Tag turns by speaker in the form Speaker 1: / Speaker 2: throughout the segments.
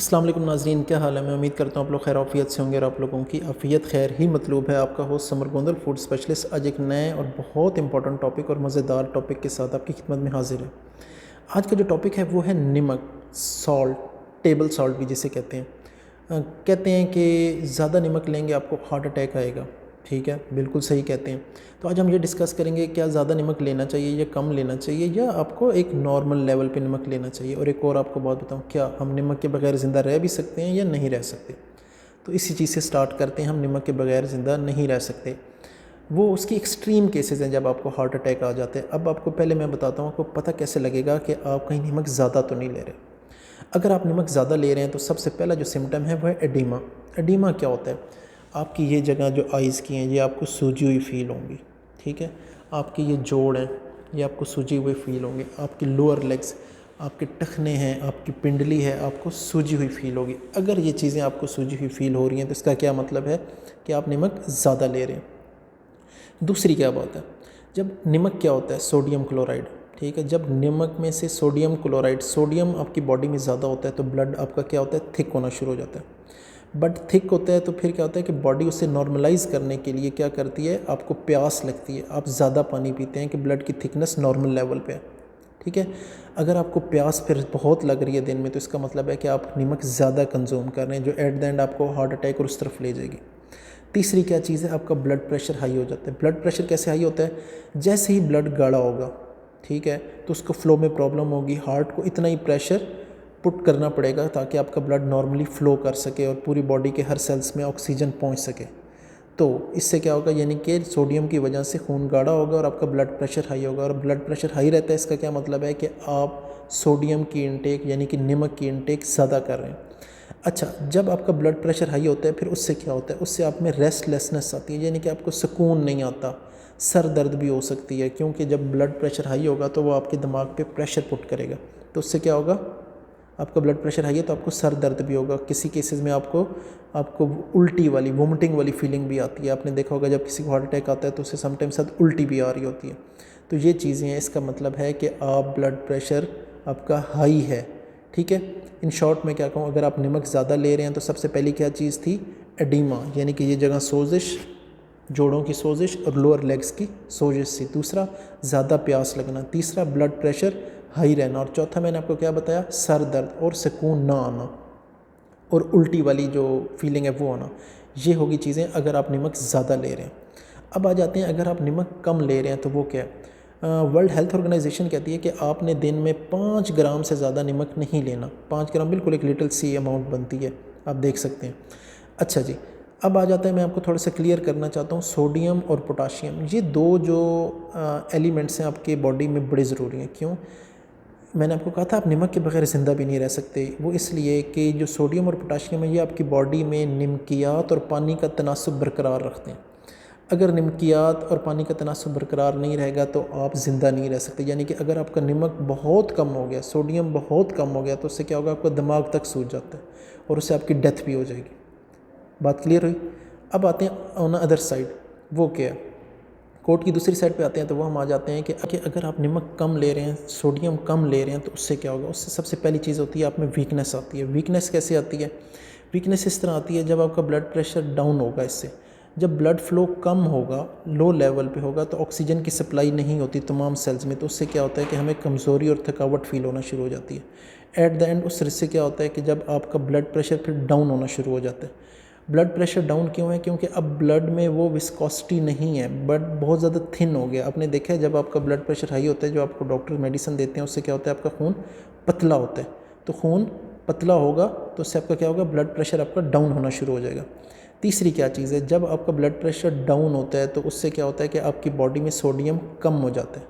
Speaker 1: अस्सलाम वालेकुम नाज़रीन, क्या हाल है। मैं उम्मीद करता हूँ आप लोग खैर आफियत से होंगे और आप लोगों की आफियत खैर ही मतलूब है। आपका host summer Gondal food specialist आज एक नए और बहुत इंपॉर्टेंट टॉपिक और मज़ेदार टॉपिक के साथ आपकी खिदमत में हाजिर है। आज का जो टॉपिक है वो है नमक, सॉल्ट, टेबल सॉल्ट भी जिसे कहते हैं। कहते हैं कि ज़्यादा नमक लेंगे आपको हार्ट अटैक आएगा। ठीक है, बिल्कुल सही कहते हैं। तो आज हम ये डिस्कस करेंगे क्या ज़्यादा नमक लेना चाहिए या कम लेना चाहिए, या आपको एक नॉर्मल लेवल पे नमक लेना चाहिए। और एक और आपको बात बताऊँ, क्या हम नमक के बगैर ज़िंदा रह भी सकते हैं या नहीं रह सकते। तो इसी चीज़ से स्टार्ट करते हैं। हम नमक के बगैर ज़िंदा नहीं रह सकते। वो उसकी एक्सट्रीम केसेस हैं जब आपको हार्ट अटैक आ जाते हैं। अब आपको पहले मैं बताता हूँ, आपको पता कैसे लगेगा कि आप कहीं नमक ज़्यादा तो नहीं ले रहे। अगर आप नमक ज़्यादा ले रहे हैं तो सबसे पहला जो सिम्टम है वो है एडिमा। एडिमा क्या होता है? आपकी ये जगह जो आइज़ की हैं ये आपको सूजी हुई फील होंगी। ठीक है, आपके ये जोड़ हैं ये आपको सूजी हुई फील होंगे। आपकी लोअर लेग्स, आपके टखने हैं, आपकी पिंडली है, आपको सूजी हुई फील होगी। अगर ये चीज़ें आपको सूजी हुई फील हो रही हैं तो इसका क्या मतलब है कि आप नमक ज़्यादा ले रहे हैं। दूसरी क्या बात है, जब नमक क्या होता है, सोडियम क्लोराइड। ठीक है, जब नमक में से सोडियम क्लोराइड, सोडियम आपकी बॉडी में ज़्यादा होता है तो ब्लड आपका क्या होता है, थिक होना शुरू हो जाता है। बट थिक होता है तो फिर क्या होता है कि बॉडी उसे नॉर्मलाइज़ करने के लिए क्या करती है, आपको प्यास लगती है, आप ज़्यादा पानी पीते हैं कि ब्लड की थिकनेस नॉर्मल लेवल पे है। ठीक है, अगर आपको प्यास फिर बहुत लग रही है दिन में तो इसका मतलब है कि आप नमक ज़्यादा कंज्यूम कर रहे हैं, जो एट द एंड आपको हार्ट अटैक और उस तरफ ले जाएगी। तीसरी क्या चीज़ है, आपका ब्लड प्रेशर हाई हो जाता है। ब्लड प्रेशर कैसे हाई होता है, जैसे ही ब्लड गाढ़ा होगा, ठीक है, तो उसको फ्लो में प्रॉब्लम होगी। हार्ट को इतना ही प्रेशर पुट करना पड़ेगा ताकि आपका ब्लड नॉर्मली फ़्लो कर सके और पूरी बॉडी के हर सेल्स में ऑक्सीजन पहुंच सके। तो इससे क्या होगा, यानी कि सोडियम की वजह से खून गाढ़ा होगा और आपका ब्लड प्रेशर हाई होगा। और ब्लड प्रेशर हाई रहता है, इसका क्या मतलब है कि आप सोडियम की इनटेक यानी कि नमक की इनटेक ज़्यादा कर रहे हैं। अच्छा, जब आपका ब्लड प्रेशर हाई होता है फिर उससे क्या होता है, उससे आप में रेस्टलेसनेस आती है, यानी कि आपको सुकून नहीं आता। सर दर्द भी हो सकती है, क्योंकि जब ब्लड प्रेशर हाई होगा तो वो आपके दिमाग पे प्रेशर पुट करेगा। तो उससे क्या होगा, आपका ब्लड प्रेशर हाई है तो आपको सर दर्द भी होगा। किसी केसेस में आपको आपको उल्टी वाली, वोमिटिंग वाली फीलिंग भी आती है। आपने देखा होगा जब किसी को हार्ट अटैक आता है तो उसे समटाइम्स साथ उल्टी भी आ रही होती है। तो ये चीज़ें हैं, इसका मतलब है कि आप ब्लड प्रेशर आपका हाई है। ठीक है, इन शॉर्ट में क्या कहूँ, अगर आप नमक ज़्यादा ले रहे हैं तो सबसे पहली क्या चीज़ थी, एडिमा, यानी कि ये जगह सोजिश, जोड़ों की सोजिश और लोअर लेग्स की सोजिश थी। दूसरा ज़्यादा प्यास लगना। तीसरा ब्लड प्रेशर हाई रहना। और चौथा मैंने आपको क्या बताया, सर दर्द और सुकून ना आना और उल्टी वाली जो फीलिंग है वो आना। ये होगी चीज़ें अगर आप नमक ज़्यादा ले रहे हैं। अब आ जाते हैं अगर आप नमक कम ले रहे हैं तो वो क्या है। वर्ल्ड हेल्थ ऑर्गेनाइजेशन कहती है कि आपने दिन में 5 ग्राम से ज़्यादा नमक नहीं लेना। 5 ग्राम बिल्कुल एक लिटिल सी अमाउंट बनती है, आप देख सकते हैं। अच्छा जी, अब आ जाता है, मैं आपको थोड़ा सा क्लियर करना चाहता हूँ, सोडियम और पोटाशियम, ये दो जो एलिमेंट्स हैं आपके बॉडी में बड़े ज़रूरी हैं। क्यों? मैंने आपको कहा था आप नमक के बगैर ज़िंदा भी नहीं रह सकते। वो इसलिए कि जो सोडियम और पोटाशियम है ये आपकी बॉडी में नमकियात और पानी का तनासुब बरकरार रखते हैं। अगर नमकियात और पानी का तनासुब बरकरार नहीं रहेगा तो आप ज़िंदा नहीं रह सकते। यानी कि अगर आपका नमक बहुत कम हो गया, सोडियम बहुत कम हो गया, तो उससे क्या होगा, आपका दिमाग तक सूज जाता है और उससे आपकी डेथ भी हो जाएगी। बात क्लियर हुई। अब आते हैं ऑन अदर साइड, वो क्या है, कोर्ट की दूसरी साइड पे आते हैं। तो वो हम आ जाते हैं कि अगर आप नमक कम ले रहे हैं, सोडियम कम ले रहे हैं, तो उससे क्या होगा, उससे सबसे पहली चीज़ होती है आप में वीकनेस आती है। वीकनेस कैसे आती है, वीकनेस इस तरह आती है जब आपका ब्लड प्रेशर डाउन होगा। इससे जब ब्लड फ्लो कम होगा, लो लेवल पे होगा, तो ऑक्सीजन की सप्लाई नहीं होती तमाम सेल्स में। तो उससे क्या होता है कि हमें कमज़ोरी और थकावट फील होना शुरू हो जाती है। एट द एंड उस से क्या होता है कि जब आपका ब्लड प्रेशर फिर डाउन होना शुरू हो जाता है। ब्लड प्रेशर डाउन क्यों है, क्योंकि अब ब्लड में वो विस्कोसिटी नहीं है, ब्लड बहुत ज़्यादा थिन हो गया। आपने देखा है जब आपका ब्लड प्रेशर हाई होता है, जो आपको डॉक्टर मेडिसिन देते हैं, उससे क्या होता है, आपका खून पतला होता है। तो खून पतला होगा तो उससे आपका क्या होगा, ब्लड प्रेशर आपका डाउन होना शुरू हो जाएगा। तीसरी क्या चीज़ है, जब आपका ब्लड प्रेशर डाउन होता है तो उससे क्या होता है कि आपकी बॉडी में सोडियम कम हो जाता है।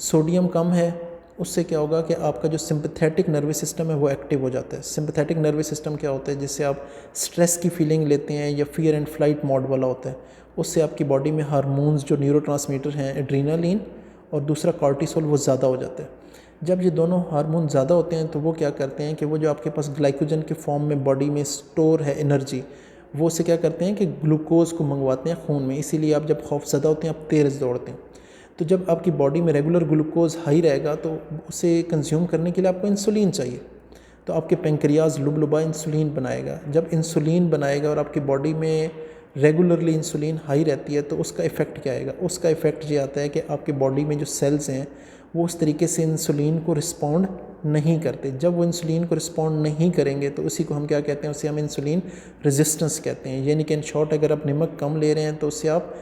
Speaker 1: सोडियम कम है, उससे क्या होगा कि आपका जो सिंपैथेटिक नर्वस सिस्टम है वो एक्टिव हो जाता है। सिंपैथेटिक नर्वस सिस्टम क्या होता है, जिससे आप स्ट्रेस की फीलिंग लेते हैं या फियर एंड फ्लाइट मोड वाला होता है। उससे आपकी बॉडी में हार्मोन्स जो न्यूरोट्रांसमीटर हैं, एड्रीनालिन और दूसरा कॉर्टिसोल, वो ज़्यादा हो जाता है। जब ये दोनों हार्मोन ज़्यादा होते हैं तो वो क्या करते हैं कि वो जो आपके पास ग्लाइकोजन के फॉर्म में बॉडी में स्टोर है एनर्जी, वो उसे क्या करते हैं कि ग्लूकोज़ को मंगवाते हैं खून में। इसीलिए आप जब खौफज़दा होते हैं आप तेज़ दौड़ते हैं। तो जब आपकी बॉडी में रेगुलर ग्लूकोज हाई रहेगा तो उसे कंज्यूम करने के लिए आपको इंसुलिन चाहिए। तो आपके पेंक्रियाज लुबलुबा इंसुलिन बनाएगा। जब इंसुलिन बनाएगा और आपकी बॉडी में रेगुलरली इंसुलिन हाई रहती है तो उसका इफ़ेक्ट क्या आएगा? उसका इफ़ेक्ट ये आता है कि आपकी बॉडी में जो सेल्स हैं वो उस तरीके से इंसुलिन को रिस्पॉन्ड नहीं करते। जब वो इंसुलिन को रिस्पॉन्ड नहीं करेंगे तो उसी को हम क्या कहते हैं? उसे हम इंसुलिन रेजिस्टेंस कहते हैं। यानी कि इन शॉर्ट अगर आप नमक कम ले रहे हैं तो उससे आप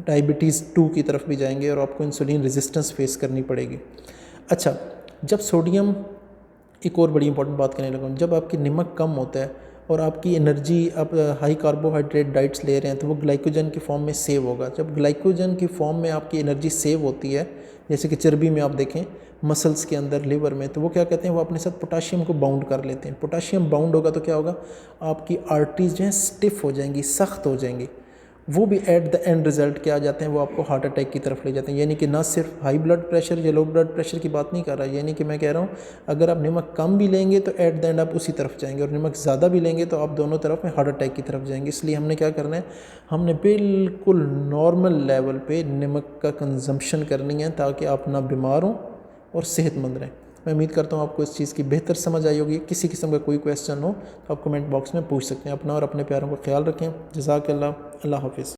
Speaker 1: डायबिटीज़ 2 की तरफ भी जाएंगे और आपको इंसुलिन रेजिस्टेंस फेस करनी पड़ेगी। अच्छा, जब सोडियम, एक और बड़ी इंपॉर्टेंट बात करने लगा हूँ, जब आपकी नमक कम होता है और आपकी एनर्जी, आप हाई कार्बोहाइड्रेट डाइट्स ले रहे हैं तो वो ग्लाइकोजन की फॉर्म में सेव होगा। जब ग्लाइकोजन की फॉर्म में आपकी एनर्जी सेव होती है, जैसे कि चर्बी में आप देखें, मसल्स के अंदर, लिवर में, तो वो क्या कहते हैं? वो अपने साथ पोटाशियम को बाउंड कर लेते हैं। पोटाशियम बाउंड होगा तो क्या होगा? आपकी आर्टरीज जो हैं स्टिफ हो जाएंगी, सख्त हो जाएंगी। वो भी एट द एंड रिजल्ट क्या आ जाते हैं? वो आपको हार्ट अटैक की तरफ ले जाते हैं। यानी कि ना सिर्फ हाई ब्लड प्रेशर या लो ब्लड प्रेशर की बात नहीं कर रहा, यानी कि मैं कह रहा हूँ अगर आप नमक कम भी लेंगे तो एट द एंड आप उसी तरफ जाएंगे, और नमक ज़्यादा भी लेंगे तो आप दोनों तरफ में हार्ट अटैक की तरफ जाएंगे। इसलिए हमने क्या करना है? हमने बिल्कुल नॉर्मल लेवल पे नमक का कंजम्पशन करनी है ताकि आप ना बीमार हों और सेहतमंद रहें। मैं उम्मीद करता हूँ आपको इस चीज़ की बेहतर समझ आई होगी। किसी किस्म का कोई क्वेश्चन हो तो आप कमेंट बॉक्स में पूछ सकते हैं। अपना और अपने प्यारों का ख्याल रखें। जज़ाकल्लाह। अल्लाह हाफ़िज़।